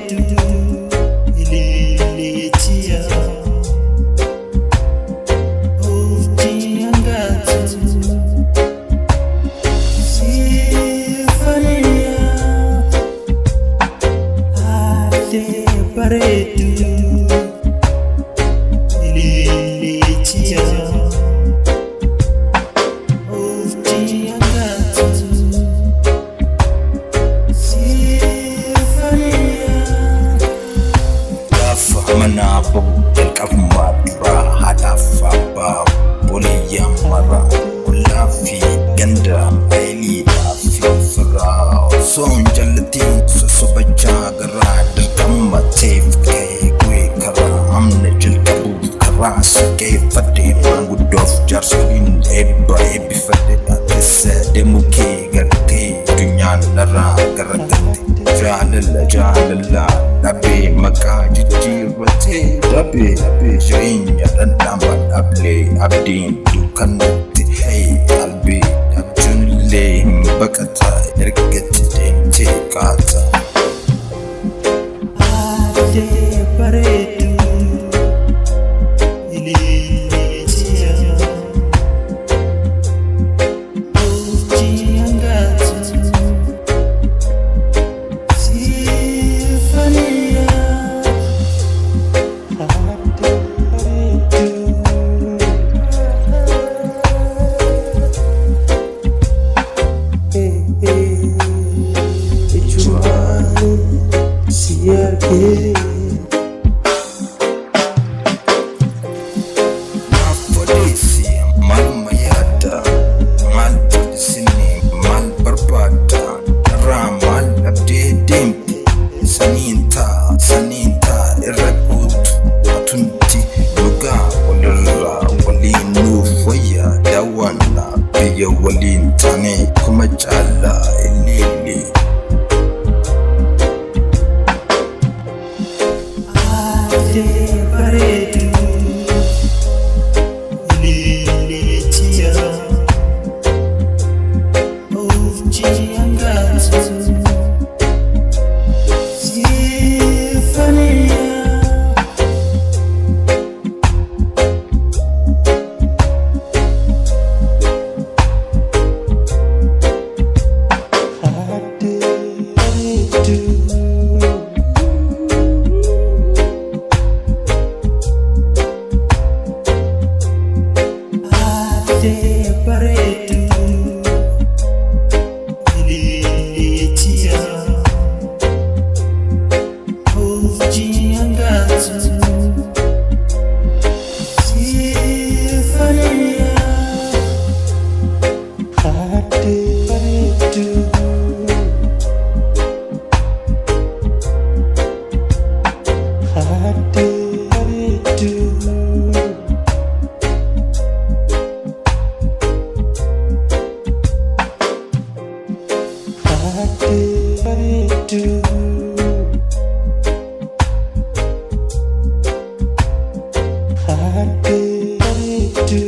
bareedu ililleetiya urjii hangaatu siifaniya haadee bareedu ililleetiya urjii hangaatu Manabo Elkafmadra Hadafa Poliya Mara Ulafi Ganda Aili Lafi Fara Son Jalatin Sosobaja Garad Kamatif Kay Kwe Kara Amna Jilkabu Karas Kay Fate Mangudof Jarsolin Eba Ebi Fate Atisa Demuke Garte Dunyan Lara Garagate Jalala Dabe Maka Jijirwate Dabe Jainya dan Dambat Able Abdin Dukanute Hey Albi Abjunle Bakata Erget Dente Kata Ade bareedu ililleetiya urjii hangaatu siifaniya ade bareedu ijumaani siyake Mafodisi Mal Mayata Mal Podisini Mal Barbata Ramal Abde Dempi Saninta Irakut Atunti Yoga Walira Walinu Foya Dawana Biya Walin Tane Kumajala Ilili ade bareedu ililleetiya urjii hangaatu siifaniya ade bareedu ade bareedu ililleetiya urjii hangaatu siifaniya ade bareedu ade bareedu ade bareedu ade bareedu